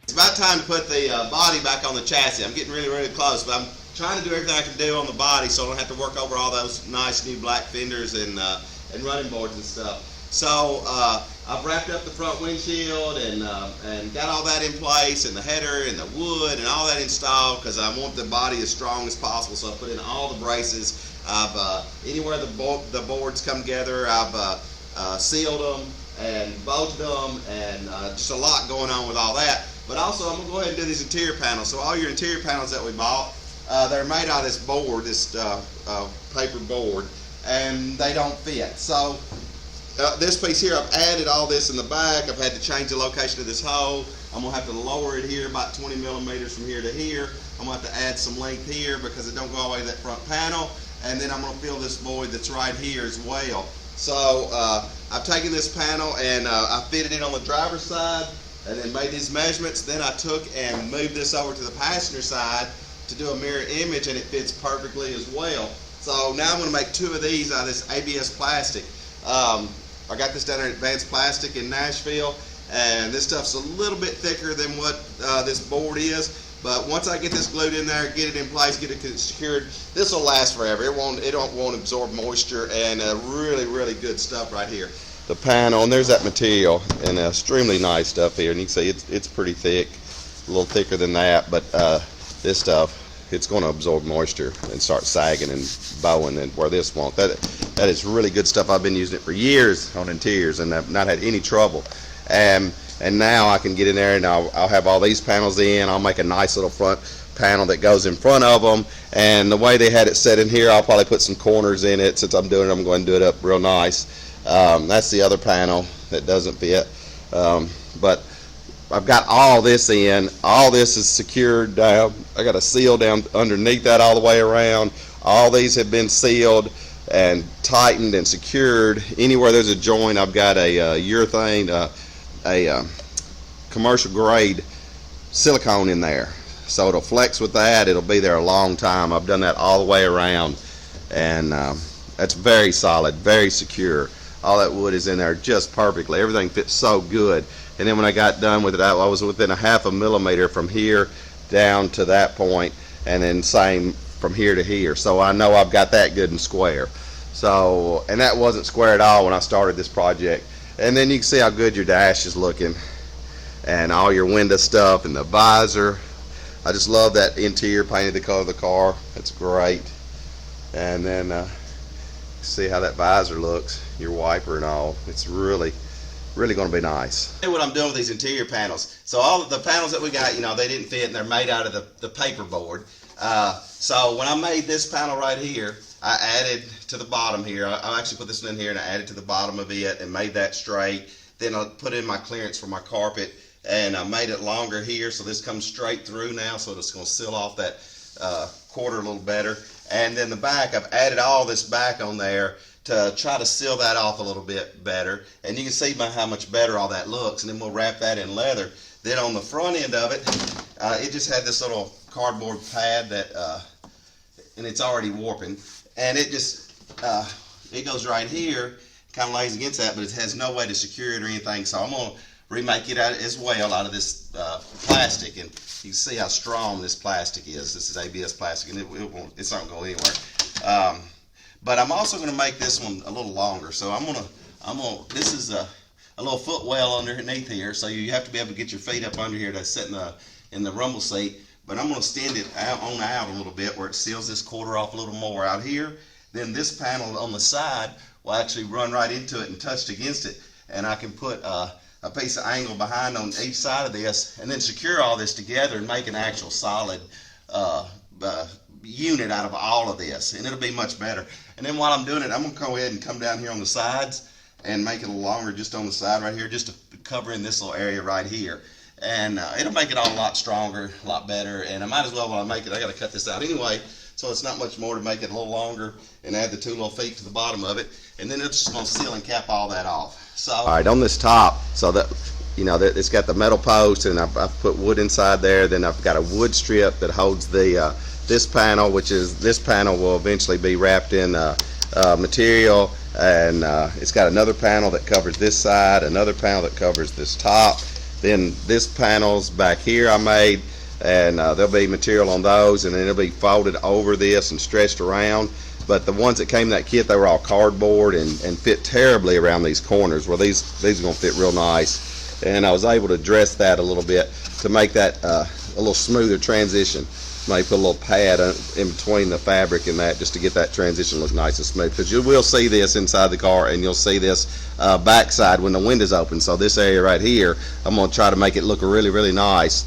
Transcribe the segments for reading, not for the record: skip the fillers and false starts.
It's about time to put the body back on the chassis. I'm getting really close, but I'm trying to do everything I can do on the body so I don't have to work over all those nice new black fenders and running boards and stuff. So I've wrapped up the front windshield and got all that in place, and the header and the wood and all that installed, because I want the body as strong as possible. So I put in all the braces. I've anywhere the boards come together, I've sealed them and bolted them, and just a lot going on with all that. But also I'm going to go ahead and do these interior panels. So all your interior panels that we bought, they're made out of this board, this paper board, and they don't fit. So this piece here, I've added all this in the back. I've had to change the location of this hole. I'm going to have to lower it here about 20 millimeters from here to here. I'm going to have to add some length here because it don't go all the way to that front panel. And then I'm going to fill this void that's right here as well. So I've taken this panel and I fitted it on the driver's side and then made these measurements. Then I took and moved this over to the passenger side to do a mirror image, and it fits perfectly as well. So now I'm going to make two of these out of this ABS plastic. I got this down there at Advanced Plastic in Nashville, and this stuff's a little bit thicker than what this board is. But once I get this glued in there, get it in place, get it secured, this will last forever. It won't absorb moisture, and really good stuff right here. The panel, and there's that material, and extremely nice stuff here. And you can see it's pretty thick, a little thicker than that. But this stuff, it's going to absorb moisture and start sagging and bowing, and where this won't. That is really good stuff. I've been using it for years on interiors, and I've not had any trouble. And now I can get in there, and I'll have all these panels in. I'll make a nice little front panel that goes in front of them. And the way they had it set in here, I'll probably put some corners in it. Since I'm doing it, I'm going to do it up real nice. That's the other panel that doesn't fit. But I've got all this in. All this is secured down. I got a seal down underneath that all the way around. All these have been sealed and tightened and secured. Anywhere there's a joint, I've got a urethane, a commercial grade silicone in there, so it'll flex with that. It'll be there a long time. I've done that all the way around, and that's very solid, very secure. All that wood is in there just perfectly. Everything fits so good. And then when I got done with it, I was within a half a millimeter from here down to that point, and then same from here to here. So I know I've got that good and square. So, and that wasn't square at all when I started this project. And then you can see how good your dash is looking, and all your window stuff and the visor. I just love that interior painted the color of the car. It's great. And then see how that visor looks, your wiper and all. It's really going to be nice. What I'm doing with these interior panels. So all of the panels that we got, they didn't fit, and they're made out of the paper board. So when I made this panel right here, I added to the bottom here. I actually put this one in here and I added to the bottom of it and made that straight. Then I put in my clearance for my carpet, and I made it longer here, so this comes straight through now, so it's going to seal off that quarter a little better. And then the back, I've added all this back on there to try to seal that off a little bit better. And you can see how much better all that looks. And then we'll wrap that in leather. Then on the front end of it, it just had this little cardboard pad that, and it's already warping. And it just, it goes right here, kind of lays against that, but it has no way to secure it or anything. So I'm going to remake it out as well out of this plastic. And you can see how strong this plastic is. This is ABS plastic, and it's not going to go anywhere. But I'm also going to make this one a little longer. So this is a little footwell underneath here. So you have to be able to get your feet up under here to sit in the rumble seat. But I'm going to extend it out a little bit where it seals this quarter off a little more out here. Then this panel on the side will actually run right into it and touch against it. And I can put a piece of angle behind on each side of this, and then secure all this together and make an actual solid unit out of all of this, and it'll be much better. And then while I'm doing it, I'm going to go ahead and come down here on the sides and make it a little longer just on the side right here, just to cover in this little area right here. And it'll make it all a lot stronger, a lot better. And I might as well, when I make it, I got to cut this out anyway, so it's not much more to make it a little longer, and add the two little feet to the bottom of it. And then it's just going to seal and cap all that off. So, all right, on this top, so that it's got the metal post, and I've put wood inside there. Then I've got a wood strip that holds this panel, this panel will eventually be wrapped in material, and it's got another panel that covers this side, another panel that covers this top. Then this panel's back here I made, and there'll be material on those, and then it'll be folded over this and stretched around. But the ones that came in that kit, they were all cardboard and fit terribly around these corners. Well, these are going to fit real nice, and I was able to dress that a little bit to make that a little smoother transition. Maybe put a little pad in between the fabric and that, just to get that transition look nice and smooth. Because you will see this inside the car, and you'll see this backside when the window's open. So this area right here, I'm going to try to make it look really, really nice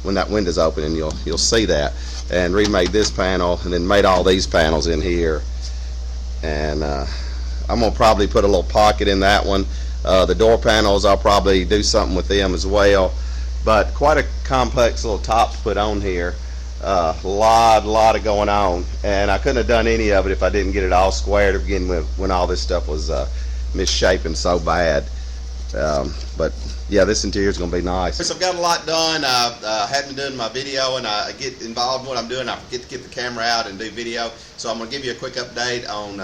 when that window's open, and you'll see that. And remade this panel, and then made all these panels in here. And I'm going to probably put a little pocket in that one. The door panels, I'll probably do something with them as well. But quite a complex little top to put on here. Lot of going on, and I couldn't have done any of it if I didn't get it all square to begin with, when all this stuff was misshapen so bad. But yeah, this interior is going to be nice. So I've got a lot done. I haven't been doing my video, and I get involved in what I'm doing. I forget to get the camera out and do video. So I'm going to give you a quick update on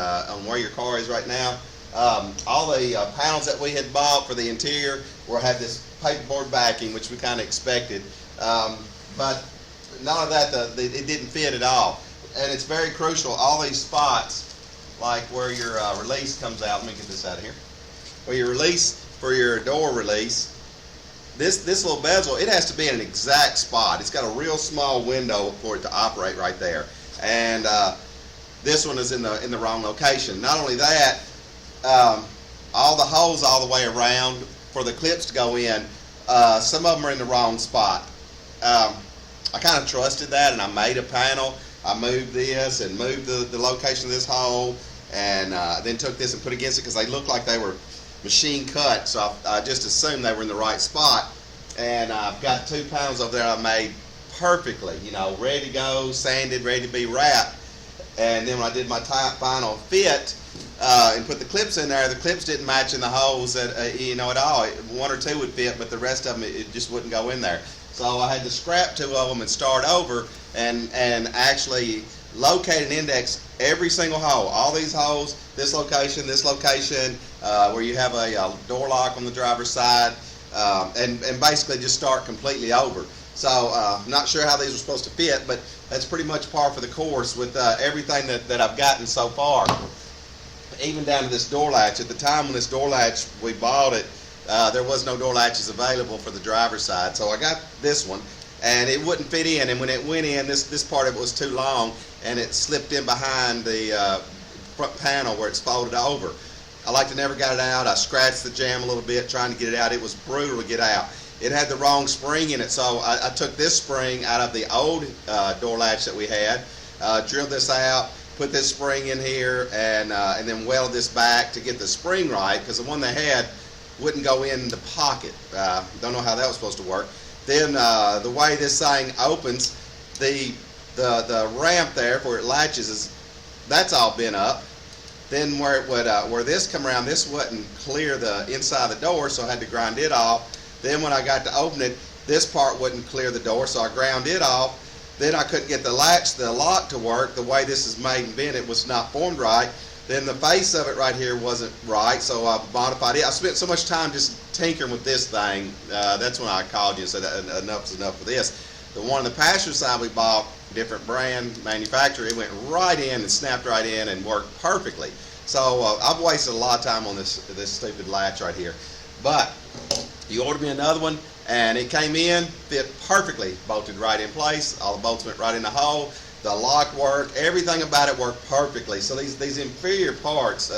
where your car is right now. All the panels that we had bought for the interior had this paperboard backing, which we kind of expected. But none of that, it didn't fit at all. And it's very crucial, all these spots, like where your release comes out. Let me get this out of here. Where your release, for your door release, this little bezel, it has to be in an exact spot. It's got a real small window for it to operate right there. And this one is in the wrong location. Not only that, all the holes all the way around for the clips to go in, some of them are in the wrong spot. I kind of trusted that, and I made a panel. I moved this and moved the location of this hole, and then took this and put against it because they looked like they were machine cut, so I just assumed they were in the right spot. And I've got 2 panels over there I made perfectly, you know, ready to go, sanded, ready to be wrapped. And then when I did my final fit and put the clips in there, the clips didn't match in the holes at all. 1 or 2 would fit, but the rest of them it just wouldn't go in there. So I had to scrap 2 of them and start over and actually locate and index every single hole. All these holes, this location, where you have a door lock on the driver's side, and basically just start completely over. So I'm not sure how these are supposed to fit, but that's pretty much par for the course with everything that I've gotten so far. Even down to this door latch. At the time when this door latch, we bought it, there was no door latches available for the driver's side. So I got this one, and it wouldn't fit in. And when it went in, this part of it was too long, and it slipped in behind the front panel where it's folded over. I like to never got it out. I scratched the jamb a little bit trying to get it out. It was brutal to get out. It had the wrong spring in it, so I took this spring out of the old door latch that we had, drilled this out, put this spring in here, and then welded this back to get the spring right, because the one they had wouldn't go in the pocket. Don't know how that was supposed to work. Then the way this thing opens, the ramp there where it latches, that's all bent up. Then where it would where this come around, this wouldn't clear the inside of the door, so I had to grind it off. Then when I got to open it, this part wouldn't clear the door, so I ground it off. Then I couldn't get the lock to work. The way this is made and bent, it was not formed right. Then the face of it right here wasn't right, so I modified it. I spent so much time just tinkering with this thing. That's when I called you and said enough's enough for this. The one on the passenger side we bought, different brand, manufacturer, it went right in and snapped right in and worked perfectly. So I've wasted a lot of time on this stupid latch right here. But you ordered me another one, and it came in, fit perfectly, bolted right in place. All the bolts went right in the hole. The lock worked. Everything about it worked perfectly. So these inferior parts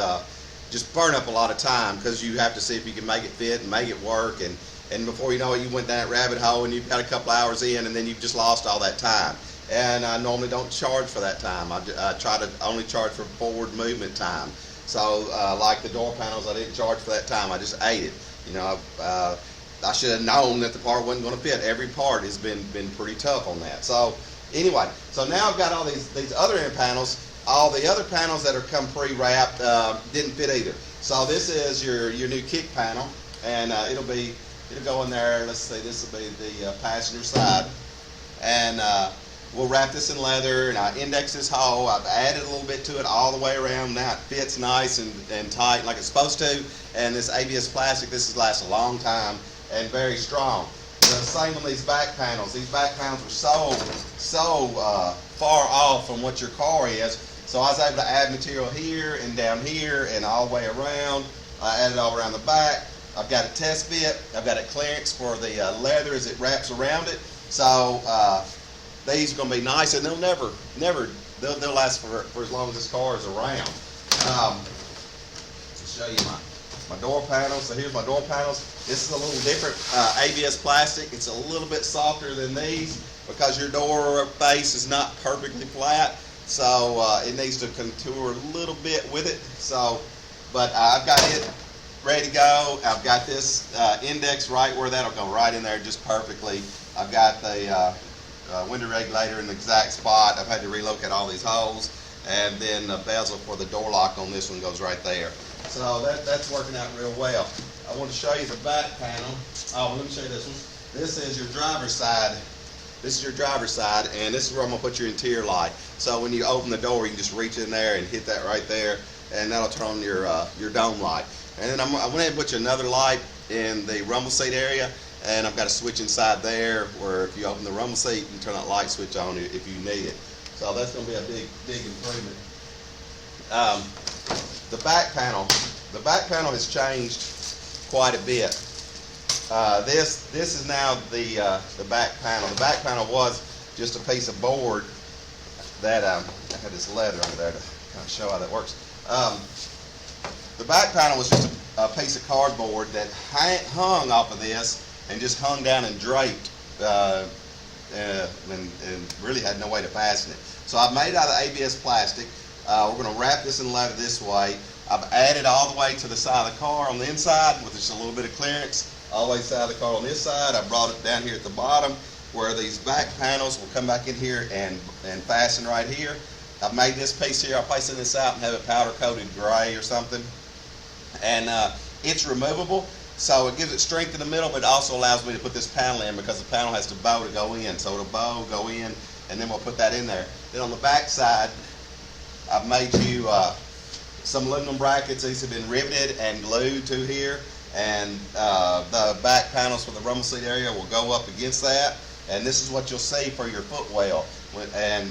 just burn up a lot of time, because you have to see if you can make it fit and make it work. And before you know it, you went down that rabbit hole, and you've got a couple hours in, and then you've just lost all that time. And I normally don't charge for that time. I try to only charge for forward movement time. So like the door panels, I didn't charge for that time. I just ate it. You know, I should have known that the part wasn't going to fit. Every part has been pretty tough on that. So anyway, so now I've got all these other end panels. All the other panels that are come pre-wrapped didn't fit either. So this is your new kick panel, and it'll go in there. Let's see, this will be the passenger side, and we'll wrap this in leather, and I index this hole. I've added a little bit to it all the way around. Now it fits nice and tight like it's supposed to. And this ABS plastic, this has lasted a long time and very strong. The same on these back panels. These back panels are so far off from what your car is. So I was able to add material here and down here and all the way around. I added all around the back. I've got a test bit. I've got a clearance for the leather as it wraps around it. So these are going to be nice, and they'll they'll last for as long as this car is around. To show you my door panels. So here's my door panels. This is a little different ABS plastic. It's a little bit softer than these because your door face is not perfectly flat. So it needs to contour a little bit with it. So, but I've got it ready to go. I've got this index right where that'll go right in there just perfectly. I've got the window regulator in the exact spot. I've had to relocate all these holes, and then the bezel for the door lock on this one goes right there. So that's working out real well. I want to show you the back panel. Oh, let me show you this one. This is your driver's side. This is your driver's side, and this is where I'm going to put your interior light. So when you open the door, you can just reach in there and hit that right there, and that'll turn on your dome light. And then I went ahead and put you another light in the rumble seat area, and I've got a switch inside there where if you open the rumble seat, you can turn that light switch on if you need it. So that's going to be a big improvement. The back panel has changed quite a bit. This is now the back panel. The back panel was just a piece of board that I had this leather under there to kind of show how that works. The back panel was just a piece of cardboard that hung off of this and just hung down and draped and really had no way to fasten it. So I've made it out of ABS plastic. We're going to wrap this in leather this way. I've added all the way to the side of the car on the inside with just a little bit of clearance. All the way to the side of the car on this side. I brought it down here at the bottom where these back panels will come back in here and fasten right here. I've made this piece here. I'll place this out and have it powder coated gray or something. And it's removable, so it gives it strength in the middle, but it also allows me to put this panel in because the panel has to bow to go in. So it'll bow, go in, and then we'll put that in there. Then on the back side, I've made you some aluminum brackets. These have been riveted and glued to here, and the back panels for the rumble seat area will go up against that. And this is what you'll see for your footwell. And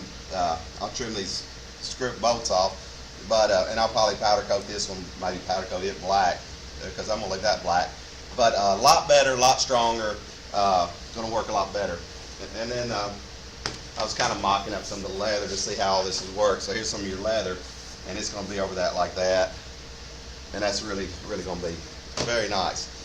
I'll trim these strip bolts off. But and I'll probably powder coat this one, maybe powder coat it black because I'm gonna leave that black. But a lot better, a lot stronger, gonna work a lot better. And then I was kind of mocking up some of the leather to see how all this would work. So here's some of your leather, and it's gonna be over that like that, and that's really gonna be very nice.